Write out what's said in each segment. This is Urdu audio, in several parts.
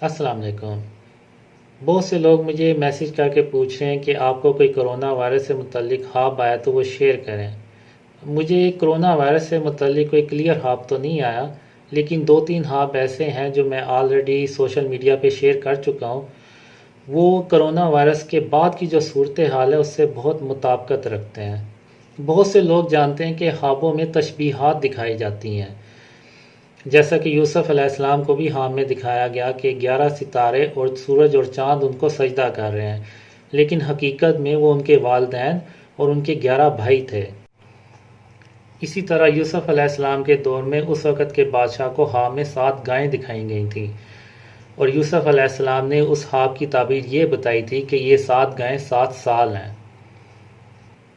السلام علیکم۔ بہت سے لوگ مجھے میسج کر کے پوچھ رہے ہیں کہ آپ کو کوئی کرونا وائرس سے متعلق خواب آیا تو وہ شیئر کریں۔ مجھے کرونا وائرس سے متعلق کوئی کلیئر خواب تو نہیں آیا، لیکن 2-3 خواب ایسے ہیں جو میں آلریڈی سوشل میڈیا پہ شیئر کر چکا ہوں۔ وہ کرونا وائرس کے بعد کی جو صورتحال ہے اس سے بہت مطابقت رکھتے ہیں۔ بہت سے لوگ جانتے ہیں کہ خوابوں میں تشبیہات دکھائی جاتی ہیں، جیسا کہ یوسف علیہ السلام کو بھی خواب میں دکھایا گیا کہ 11 ستارے اور سورج اور چاند ان کو سجدہ کر رہے ہیں، لیکن حقیقت میں وہ ان کے والدین اور ان کے 11 بھائی تھے۔ اسی طرح یوسف علیہ السلام کے دور میں اس وقت کے بادشاہ کو خواب میں 7 گائیں دکھائی گئی تھیں، اور یوسف علیہ السلام نے اس خواب کی تعبیر یہ بتائی تھی کہ یہ 7 گائیں 7 سال ہیں۔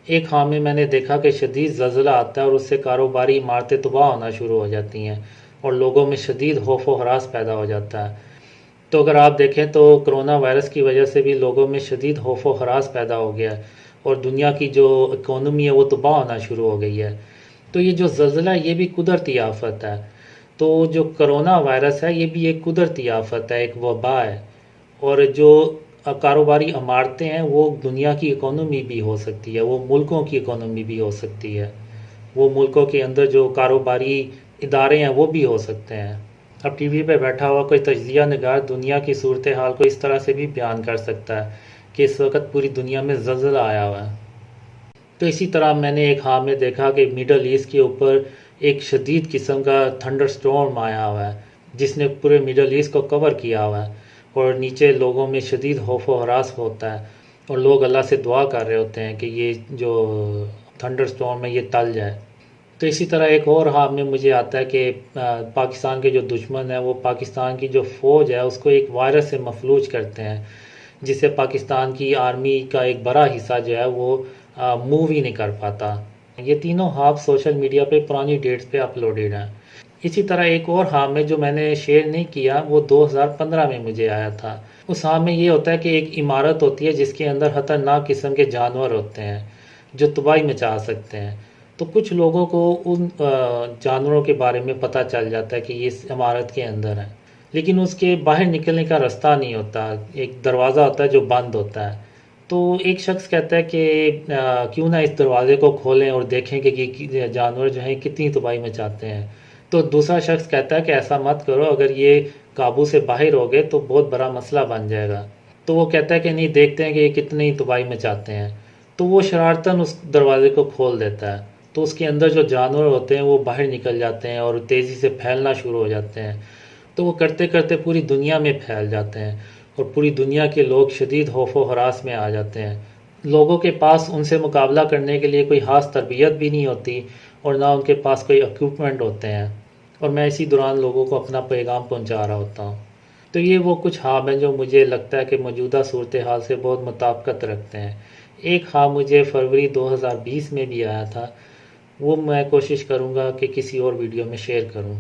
ایک خواب میں نے دیکھا کہ شدید زلزلہ آتا ہے اور اس سے کاروباری عمارتیں تباہ ہونا شروع ہو جاتی ہیں اور لوگوں میں شدید خوف و ہراس پیدا ہو جاتا ہے۔ تو اگر آپ دیکھیں تو کرونا وائرس کی وجہ سے بھی لوگوں میں شدید خوف و ہراس پیدا ہو گیا ہے اور دنیا کی جو اکانومی ہے وہ تباہ ہونا شروع ہو گئی ہے۔ تو یہ جو زلزلہ ہے یہ بھی قدرتی آفت ہے۔ تو جو کرونا وائرس ہے یہ بھی ایک قدرتی آفت ہے، ایک وبا ہے، اور جو کاروباری عمارتیں ہیں وہ دنیا کی اکانومی بھی ہو سکتی ہے، وہ ملکوں کی اکانومی بھی ہو سکتی ہے، وہ ملکوں کے اندر جو کاروباری ادارے ہیں وہ بھی ہو سکتے ہیں۔ اب ٹی وی پہ بیٹھا ہوا کوئی تجزیہ نگار دنیا کی صورتحال کو اس طرح سے بھی بیان کر سکتا ہے کہ اس وقت پوری دنیا میں زلزلہ آیا ہوا ہے۔ تو اسی طرح میں نے ایک خواب میں دیکھا کہ میڈل ایسٹ کے اوپر ایک شدید قسم کا تھنڈر سٹورم آیا ہوا ہے جس نے پورے میڈل ایسٹ کو کور کیا ہوا ہے، اور نیچے لوگوں میں شدید خوف و ہراس ہوتا ہے اور لوگ اللہ سے دعا کر رہے ہوتے ہیں کہ یہ جو تھنڈر سٹورم ہے یہ ٹل جائے۔ تو اسی طرح ایک اور خواب میں مجھے آتا ہے کہ پاکستان کے جو دشمن ہیں وہ پاکستان کی جو فوج ہے اس کو ایک وائرس سے مفلوج کرتے ہیں، جس سے پاکستان کی آرمی کا ایک بڑا حصہ جو ہے وہ موو ہی نہیں کر پاتا۔ یہ تینوں خواب سوشل میڈیا پہ پرانی ڈیٹس پہ اپلوڈیڈ ہیں۔ اسی طرح ایک اور خواب میں جو میں نے شیئر نہیں کیا وہ 2015 میں مجھے آیا تھا۔ اس خواب میں یہ ہوتا ہے کہ ایک عمارت ہوتی ہے جس کے اندر خطرناک قسم کے جانور ہوتے ہیں جو تباہی مچا سکتے ہیں۔ تو کچھ لوگوں کو ان جانوروں کے بارے میں پتہ چل جاتا ہے کہ یہ اس عمارت کے اندر ہے، لیکن اس کے باہر نکلنے کا رستہ نہیں ہوتا، ایک دروازہ ہوتا ہے جو بند ہوتا ہے۔ تو ایک شخص کہتا ہے کہ کیوں نہ اس دروازے کو کھولیں اور دیکھیں کہ یہ جانور جو ہیں کتنی تباہی مچاتے ہیں۔ تو دوسرا شخص کہتا ہے کہ ایسا مت کرو، اگر یہ قابو سے باہر ہو گئے تو بہت بڑا مسئلہ بن جائے گا۔ تو وہ کہتا ہے کہ نہیں، دیکھتے ہیں کہ یہ کتنی تباہی مچاتے ہیں۔ تو وہ شرارتاً اس دروازے کو کھول دیتا ہے، تو اس کے اندر جو جانور ہوتے ہیں وہ باہر نکل جاتے ہیں اور تیزی سے پھیلنا شروع ہو جاتے ہیں۔ تو وہ کرتے کرتے پوری دنیا میں پھیل جاتے ہیں اور پوری دنیا کے لوگ شدید خوف و ہراس میں آ جاتے ہیں۔ لوگوں کے پاس ان سے مقابلہ کرنے کے لیے کوئی خاص تربیت بھی نہیں ہوتی اور نہ ان کے پاس کوئی اکوپمنٹ ہوتے ہیں، اور میں اسی دوران لوگوں کو اپنا پیغام پہنچا رہا ہوتا ہوں۔ تو یہ وہ کچھ خواب ہیں جو مجھے لگتا ہے کہ موجودہ صورتحال سے بہت مطابقت رکھتے ہیں۔ ایک خواب مجھے فروری 2020 میں بھی آیا تھا، وہ میں کوشش کروں گا کہ کسی اور ویڈیو میں شیئر کروں۔